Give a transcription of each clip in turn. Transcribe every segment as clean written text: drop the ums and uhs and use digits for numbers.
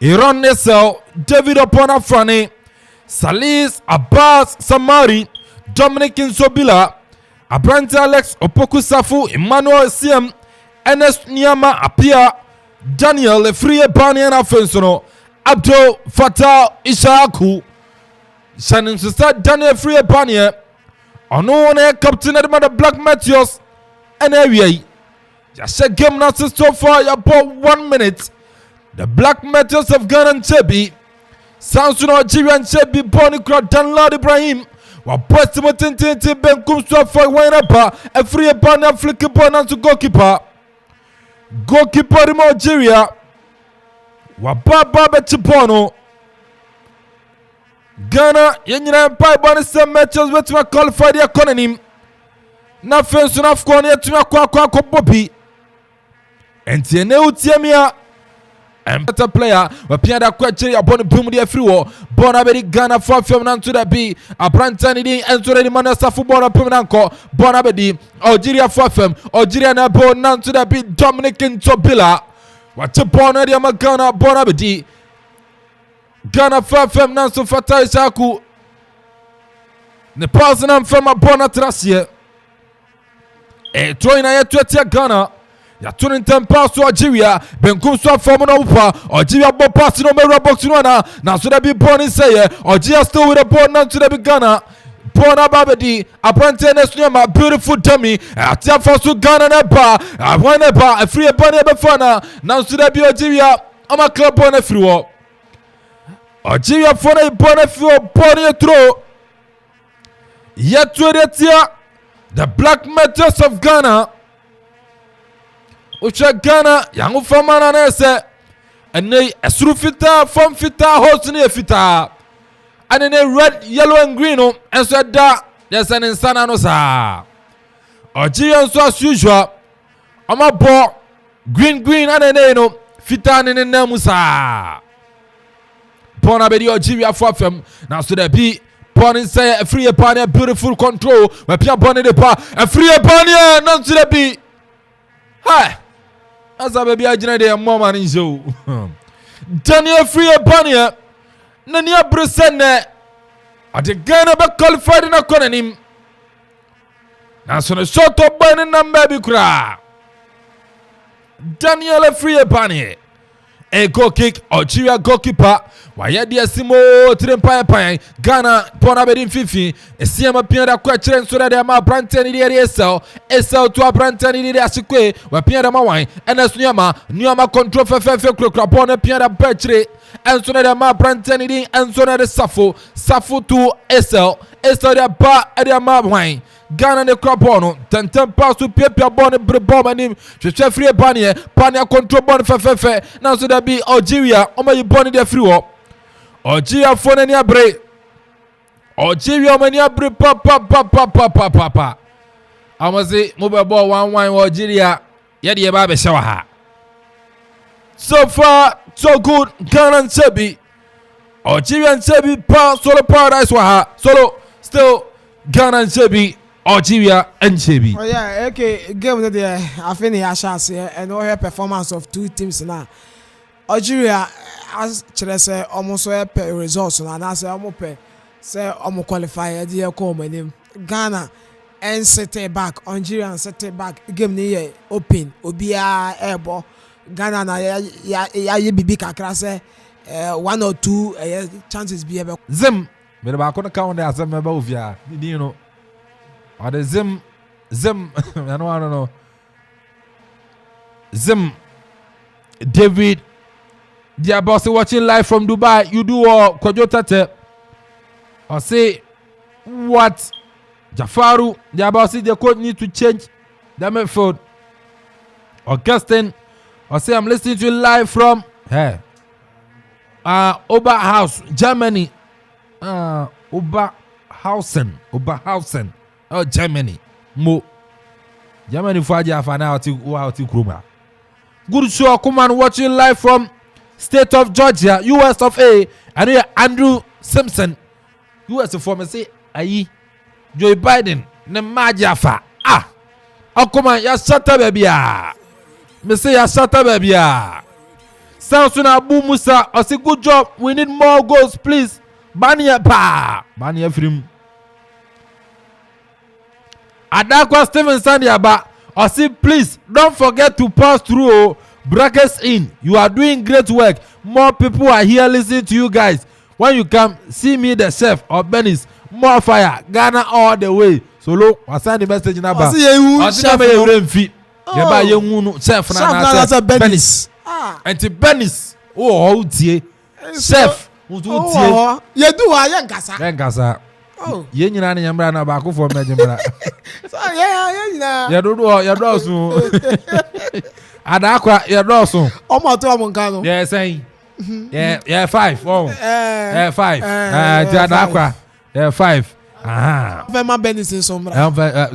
Iran Nesel, David Opona Frane, Salis Abbas Samari, Dominic Nsobila, Abrante Alex Opoku-Safu, Emmanuel Siem, Ernest Nyama Apia, Daniel Efrie Baniana Fensono, Abdul Fatah Ishaku, Shannon Sister Daniel Efrie Bania, Ono Captain of the Black Matthews, and area. Just a game now so far about 1 minute. The Black Matthews of Ghana and Chebi, Samson Algeria and Chebi, Bonnie Crowd, Danlad Ibrahim. While Preston Tintin Ben comes to a fight, Wainapa, a free banner flicker bonus to goalkeeper. Goalkeeper in Algeria. Wababa Chipono. Ghana, Yenyan Pai Bonus matches with my qualified economy. Nothing soon of corner to my Quack Bobby. And Tieneu Tiamia. And better player, but Pierre Quachi upon the boom de Friwo, Bonabedi Ghana for Feminine to the B, a Brantanidi and to the Manasa football of Pimanco, Bonabedi, Algeria for Fem, Algeria Nabo, none to the B, Dominic Ntobila. What a Bonadia Magana, Bonabedi, Ghana for Fem, Nanso Fatai Saku, the person from a Bonatrasia, a Troina Twetia Ghana. Ya tuning tempa to Algeria, Benkum so formula upa, Algeria bo pass no mera box no na so that be born in say, Algeria still with a ball now to the Ghana. Born Ababedi, Abrante Nesnyama, beautiful dummy, Atia for to Ghana neba, I want a free bunny befana, now to the be Algeria, I'm a club on a free. Algeria for a bonnet for bonny throw. Yet to the Black Matters of Ghana. Ucha Ghana, young Famana Nese, and they a fita, form fita, host near fita, and in a red, yellow, and green, and said that there's an insana nosa. Algerian so as usual, I'm a ball, green, and an eno, fitan in the Namusa. Bonabedi Algeria for them, now so there be. Bonnie say a free pania, beautiful control, where Pia Bonnie de Pa, a free pania, none to the be. Hi. As a baby, I generate a moment in Zoo. Daniel Free Bania, Nania Brusene, at the Ghana back qualified in a cononym. Now, so the short of Bania and baby cry. Daniel Free Bania, a goal kick, Algeria goalkeeper. Why, dear Simo, Trimpai, Ghana, Bonabedin Fifi, a Siama Piera Quatrin, so that they are my Brantan in the SL to a Brantan in the Asique, where Piera Mawai, and as Nyama control for Crapona Piera Petri, and so that they are my Brantan in and so that the Safo to SL their bar at their Mawai. Ghana the Crapono, 10 pass to Pepia Bonnet Bribom and him, Jeffrey Pania control Bon Fefe, now so that be Algeria, my Bonnie de Friwo. Algeria for any abre. Algeria many abre papa. I must say, mobile ball 1-1 Algeria. Yadi Babe Shawaha. So far, so good. Ghana and Sebi. Algeria and Sebi, solo paradise waha. Solo, still Ghana and Sebi. Algeria and Sebi. Oh, yeah, okay. Game of the day. I finished a chance here and all her performance of two teams now. Algeria. As Chile say almost a results and I say almost say almost qualify a dear call my name Ghana and set it back Algeria and set it back game near open Obia airball Ghana na ya bibi kakra say 1 or 2 chances be able Zim me ba ko count there some member of ya you know or the Zim I don't know Zim David. Dear boss watching live from Dubai, you do all Kojotate. Or say what Jafaru, dear boss, the coach need to change the method. Augustine, or say I'm listening to you live from Oberhaus, Germany. Oberhausen, Germany. Mo Germany for Jafana to Kruma. Good show, come on, watching live from State of Georgia, US of A, and here Andrew Simpson, US of former say, aye, Joe Biden, Nemajafa. Oh, come on, ya shut up, baby. Me say, ya shut up, baby. Samson Abu Musa, I say good job. We need more goals, please. Bania pa. Bania film. Adakwa Steven Sandiaba, I say please don't forget to pass through brackets in. You are doing great work. More people are here listening to you guys. When you come, see me the chef or Benis. More fire. Ghana all the way. Solo, I send the message in about. I see you Yeba yengunu chef na Benis. Enti Benis. Oh, tie. Chef. Oh, you do a yengasa. Yengasa. Oh. Ye nyina ne yambra na ba Akuffo mejimra. So yeah. Ya do so. Adakwa ya do so. Omo to omo nkan no. Yeah, say. Yeah, 5. Oh. 5. Adakwa. Yeah, 5. Aha. Vema Benis sombra.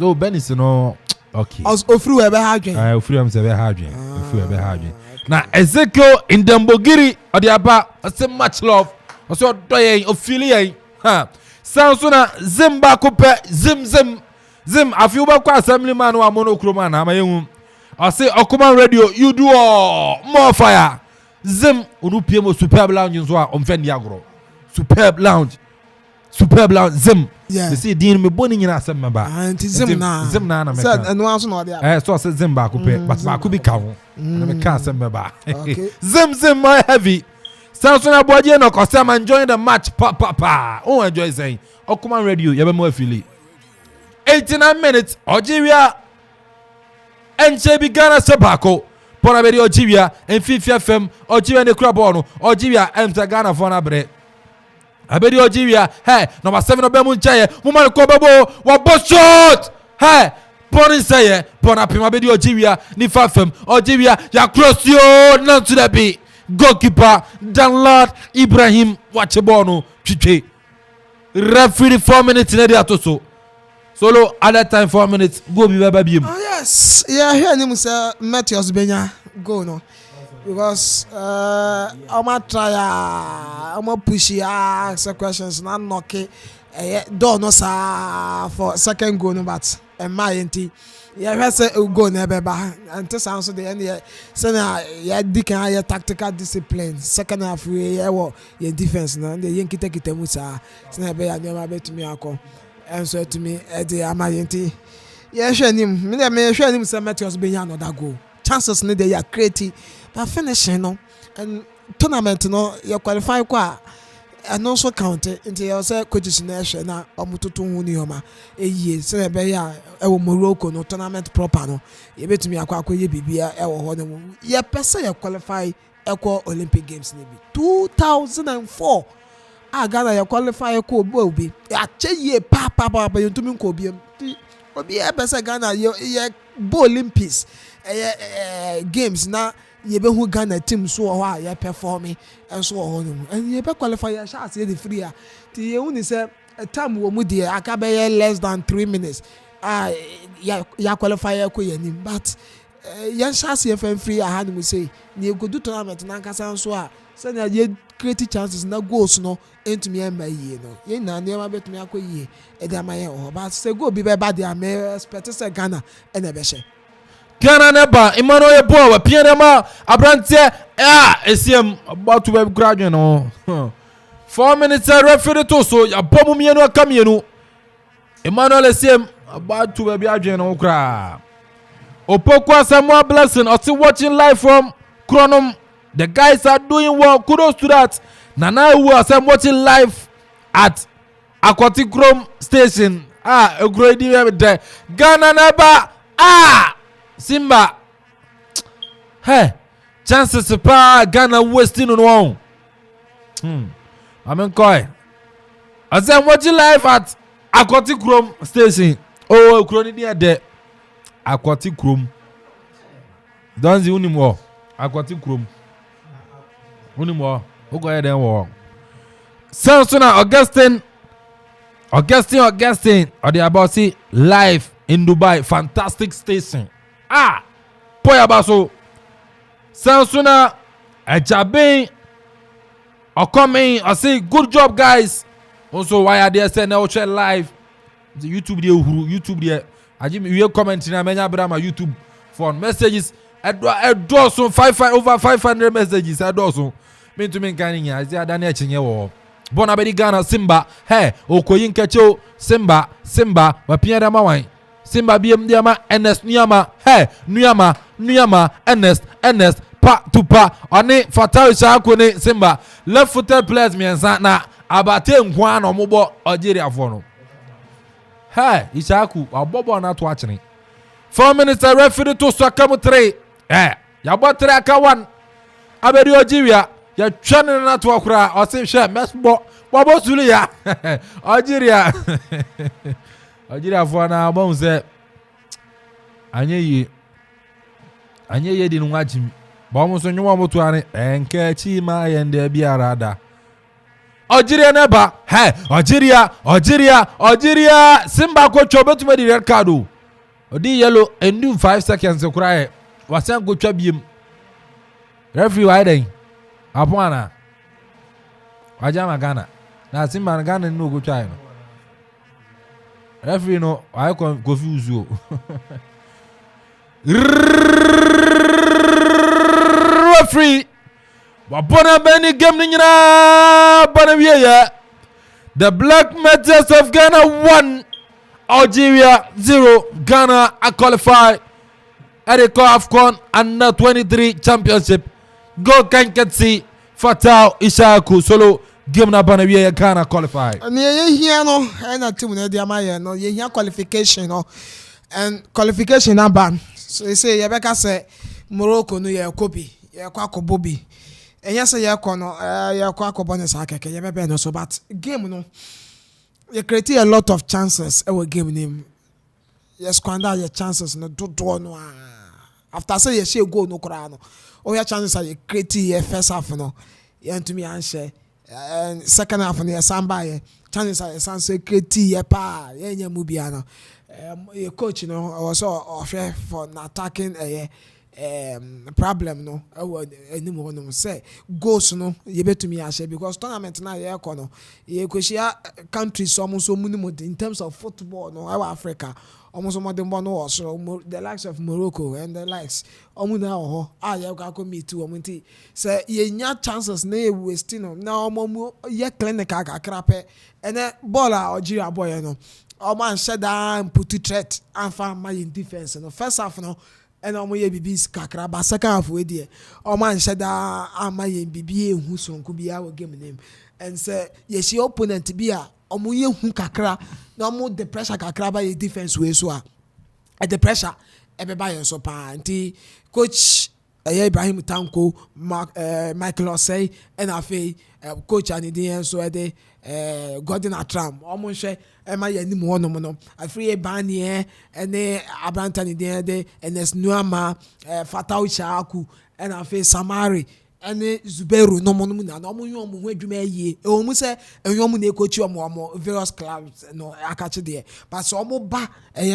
Oh, Benis no. Okay. Ofru ebe ha dwen. Ofru am se be ha dwen. Ofru ebe ha dwen. Na Ezekiel in Dembogiri odiaba say much love. So doye ofili yen. Ha. Sansuna Zimba kupe zim afi uba kwa assembly man wa mono kroma na amayehu. I say Okuman Radio you do all more fire. Zim unu PM superb lounge nso a omfendi agro. Superb lounge zim. Yeah. You see din me boni nyina asem ba. Anti zim na me. Said and one so no there. So say Zimba kupe but ba ku bi ka ho. Na me ka asem ba. Zim my heavy. Sansona Boaje no cause I'm enjoying the match. Pa. Oh, enjoy saying. Okuman Radio, you be more affiliate. 89 minutes. Algeria. Enche Ghana Sebako. Pona bedi Algeria. En Fifi FM. Algeria ne Krabono. Algeria enter Ghana for na bre. Abedi Algeria. Hey, number 7 obemu nchaye. Mumane ko bebo. Wa boss shot. Hey. Pona say. Pona pima bedi Algeria. Ni FM. Algeria ya cross yo. None to the beat. Goalkeeper Danlad Ibrahim Wachebono Chiche. Referee 4 minutes in the atoso. Solo other time 4 minutes. Go be baby. Oh yes. Yeah, here him say Matthews Benya go no. Because I'ma try I'ma push ask questions na knock door no sa for second goal no but my enti yeah say go na beba and sound so the end say na ya dikan ya tactical discipline second half we ya defense na the yen kita musa say na be ya nyama betumi akọ and so to me e dey amayenti yeah hwanim me hwanim say Matthews Benya another goal chances ne dey ya create but finishing no and tournament no you qualify kwa and also count into your coaches nation na omututu hu ni homa eyi se be ya e wo Morocco no tournament proper no ye betumi akwakoye bibia e wo ho no ye pese ye qualify ekwo Olympic Games ni bi 2004 Ghana ye qualify ko obi ache ye pa yentumi ko obi e pese Ghana ye bo Olympics games na ye be hu Ghana team so ho a ye performing and so on and ye be qualify ya chance ye the free a ti ye hu ni say time wo mu de aka be less than 3 minutes ya qualify ko ye nim but yan chance ye free a han mu say ni go do tournament na nkasa so a say na ye create chances na goals no entumi e ma ye no ye na ne ma betumi akoyie e dey ma ye ho but say go bi be bad dey am expect say Ghana e na be she Ghana neba Emmanuel Yeboah wa pianema abrantie esiem about to be graduate no 4 minutes referee to so ya bomu mienu aka mienu Emmanuel esiem about to be graduate no kra Opokwa Samuel Blessing also watching live from Kronom. The guys are doing well, kudos to that. Nana who are watching live at Aquatic Station a great day Ghana neba Simba. Hey, chances pa Ghana wasting on one. I'm koi. As I'm watching live at Aquatic Station. Oh, Crony near there. Aquatic Don't see anymore. Aquatic Unimore. Who go ahead and walk. Samsona Augustine. Or the about see live in Dubai. Fantastic station. Poya baso. Samsona Ejabe or coming or say good job guys. Also why are they saying now share live the YouTube there I give you comment in Amenya Brama YouTube for messages doso over 500 messages doso me to me kan nya zi adane achinye wo bona bedi Ghana Simba okoyi nkecho Simba wapia da mawan Simba biem diama Ernest Nuyama Ernest pa to pa oni Fatau Ishaku ne Simba left footed players miensa na abate nkwa na omubo Algeria fo no Ishaku abobo na to achini 4 minutes referee to Swakamu 3 ya bo 3 aka 1 abedi Algeria ya twane na to akura o se hwe mesbo bobo sulu ya Algeria fo na bon se anye ye di no achim ba mo so nwa moto ane enka chi ma ye nde biara da Algeria neba Algeria Simba ko twa betuma di red card o odi yellow endu 5 seconds kura wasan ko twa biem referee why den apona wajama Ghana na Simba Ghana no go twa no referee no I confuse you referee wabona beni game nyina bana wiye the Black Meteors of Ghana 1 Algeria 0 Ghana a qualify at the Akropong Under 23 Championship go kankatsi Fatau Ishaku solo game na bana wiye Ghana qualify and ye here no na team na dia maye no ye here qualification no and qualification na ban so they say ye beka say Morocco no ye kopi ye kwa kobobi enya say ye kono ye kwa kobone sa keke ye bebe no so but game no you create a lot of chances our game name you squander your chances no do no after say you share goal no kra no all your chances are you create your first half no you to me answer and second half no samba ye chances are you say create your pa ye nya mu bia no your coach no also offer for attacking problem no anymore no say goals no you betumi ahye because tournament na ye kono ye kweshia countries almost so minimum in terms of football no our Africa almost more than one also the likes of Morocco and the likes omuna ho ye go meet to omunti say ye nya chances na e waste no na omomu ye clinical kakrape and ball Algeria boy no man shut down put to threat and find my in defense no first half no and omoye bibis kakra ba second half we there man shut down amaye bibi ehu sonko bia wo game name and say yes your opponent bia omoye hu kakra na omo the pressure kakra ba your defense we so at the pressure everybody so pa anti coach Ibrahim Tanko Michael Osei and afi coach and the so de Gordon Atram almost ma ya ni mo no no afri Banie and Abrantani de Ernest Nuyama Fatau Ishaku and afi Samari and Zubairu no mo na no mo yom ho adwuma yie e o mu se enwom na ekochi omo various clubs no akache there but so omo ba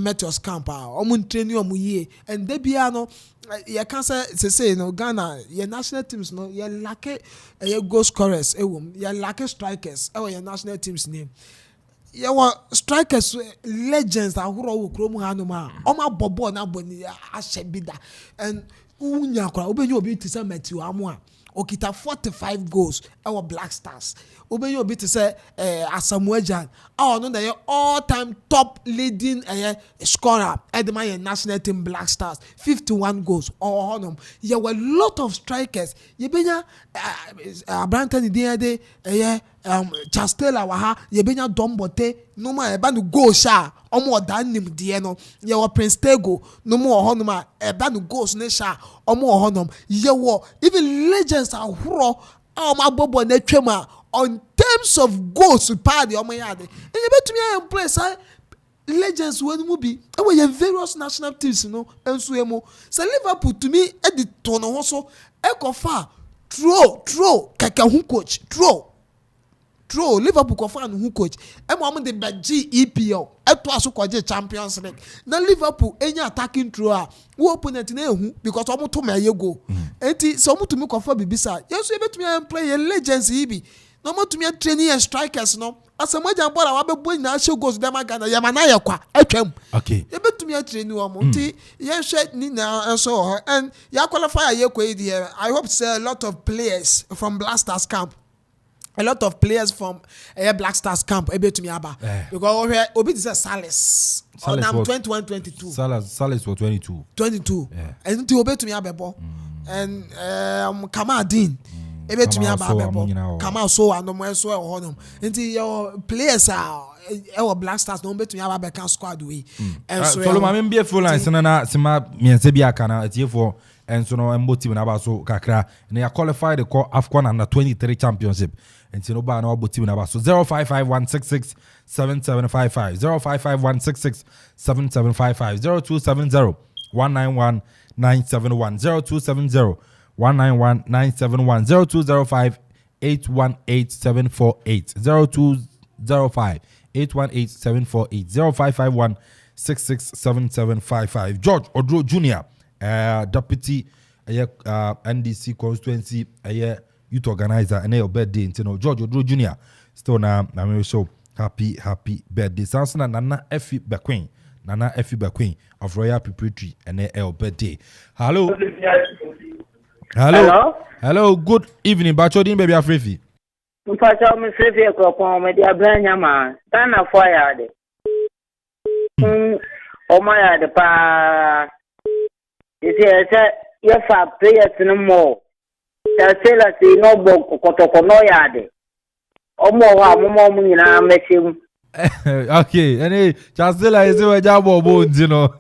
Meteors camp omo train omo yie and de bia no you can say no Ghana your national teams no you lack goal scorers you lack strikers your national teams name your strikers legends ahuro wo krom hanuma oma bobo na boni ahye bida and unya kra obenye obi tisa Matthew Amoa okita 45 goals our Black Stars obenye obi tisa Asamoah Gyan no na all time top leading scorer at my national team Black Stars 51 goals honum there were a lot of strikers yebenya Abrantani de Chastela waha yebenya Dombote no ma eba no goal sha omo dan nim de no ye wo Prince Tego no mo honum eba no goals ne sha omo honum ye wo even legends ahuro ma bobo na twema on terms of goals pa the omo yade e betumi am place legends when mu bi e we various national teams no enso emo say Liverpool to me e di to no ho so e go far throw kaka hu coach throw Liverpool ko fan hu coach e mo am de baji EPL e to aso koje Champions League na Liverpool enya attacking throw a wo opponent na ehu because omo to me ye go enti so omo to me ko fa bibisa yeso e betumi am play legends yi bi no mo tumi training strikers no asemo jan ball a wabebo nyina show goals dem Ghana ye ma na ye kwa atwam okay ye betumi training wo mo nti ye hwe ni na so and ya qualify ye ko here I hope say a lot of players from Black Stars camp a lot of players from Black Stars camp ebetumi aba because obi is Salis on 21 22 Salis for 22 and nti obetumi abebo and Kamadin ebetumi aba abebo Kamal so and mo so e honom nti your players are Black Stars no betumi aba be kan squad we and so so ma me full line na sima miense bia kana atiefo and so no embo team na ba so kakra na ya qualify the AFCON under 23 championship and so no ba na obo team na ba so 055166 7755 055166 7755 0270 191 971 0270 191 971 0205 818 748 0205 818 748 0551 667755 George Odro Jr. Deputy NDC constituency youth organizer and your birthday George Odro Jr. still now I'm so happy birthday Samson and Nana Effie Bequin of Royal Preparatory and your birthday. Hello, good evening Bachodin baby Afrifi. Mpacho me Afrifi Akropong me dia branya ma Ghana for yade o ma yade pa isi ye fa players no mo tell say no bo kotoko no yade o mo wa mo nyina mechim. Okay, and Chastela is a job of bones, you know.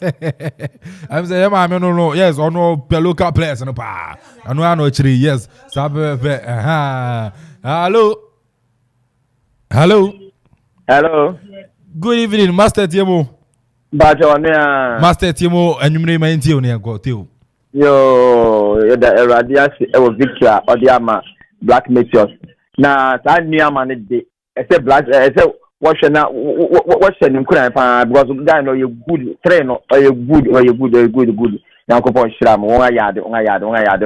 I'm saying, no, yes, or no local players, no pa. I know actually, yes. Hello. Good evening, Master Timo. Master Timo, and you name my Antionia got you. Yo, the Radias, Victor, or the Ama, Black Meteors. Now, I knew a man, I said, Black, I said, what's your name? Because guy know you good train or you good. Now go for Shram, one yard,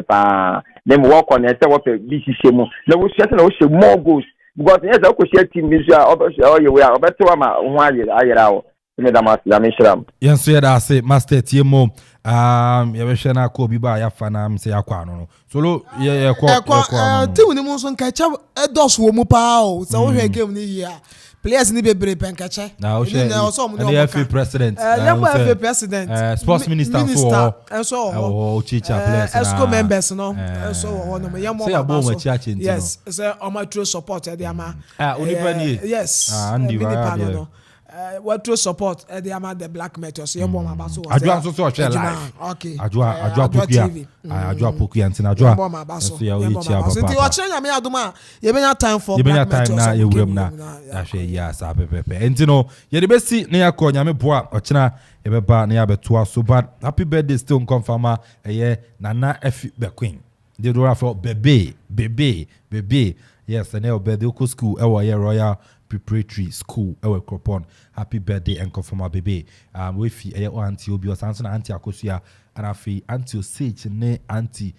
pa. Then walk on and say what a BC. No, we shut more goals because yes, I could share team Misha, or you are better. One year, yes, I say, Master Timo. Yabeshana ko biba ya fana mse ya kwa no solo ye kwa ti woni mo so nkacha edos wo mu pa o so wo hwe game ni here players ni bebre penkacha na o she the FA president FA president sports minister so o chicha players esco members no so wo no ye mo yes say o ma true support e dey ama yes Andy wa what true support the amount the Black Meteors ye bomb abaso adwa so so share live okay adwa pokuya ntina adwa so ya oyichi ababa nti o chere nyame adoma ye benya time for Black Meteors na ye wuram na ahwe ya sa pepepe ntino ye de besi na yakọ nyame boa o chena ye beba na ya beto so bad happy birthday still confirma ye Nana Effie Bequin they do for bebe yes and your birthday ko school e wa ye Royal Preparatory School Akropong happy birthday and confirm baby we fi auntie obi o sanso na auntie akosua and afi auntie osage ne auntie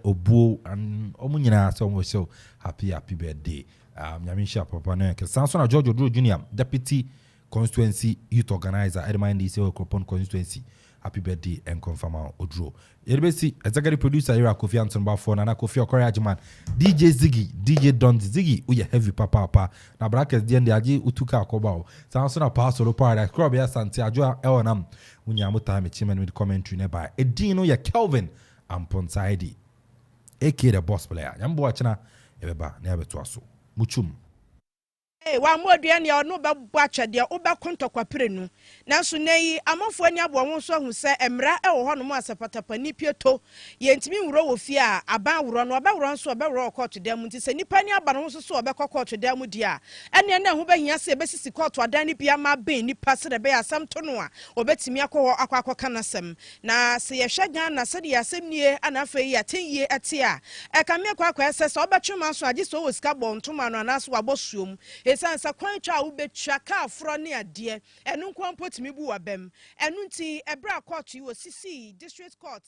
obuo and omunyina so happy birthday nyamisha papa no ke sanso na George Odro Jr. Deputy Constituency Youth Organizer Edmund DC Akropong Constituency happy birthday and confirm Odro yerbesi executive producer here Akuffo Antonba for na Akuffo Okoriajiman DJ DJ Don Ziggy uye heavy papa na brackets the end age utuka akoba o sanso na pass solo paradise club ya santi ajo elonam unyamu time chairman with commentary nearby edin no ya Kelvin Amponsaidi aka the boss player yambo achina ebeba na abeto aso muchum wa modua ne ono be boache de oba kontokwa nu nanso nei Amanfo ani abo won so hu se emra e wo hono mu asapatapa ni pieto ye ntimi wuro wo fie a aban wuro no oba wuro so oba wuro court dem nti se nipa ni aba no so oba court dem di a ene na hu be hia se be sisi court adan ni bia ma ben nipa se de be asam to no a obetimi akọ kanasem na se ye hwe na se de asem nie anafa yi atenye ete a e ka me akwa ese se obetwema so agi so wo sika bo ntoma no anaso wabosuom sansa kwan twa wo betwa ka afro ne ade enu nkwon potimi bu wabem enu nti ebra court yi wo sisi district court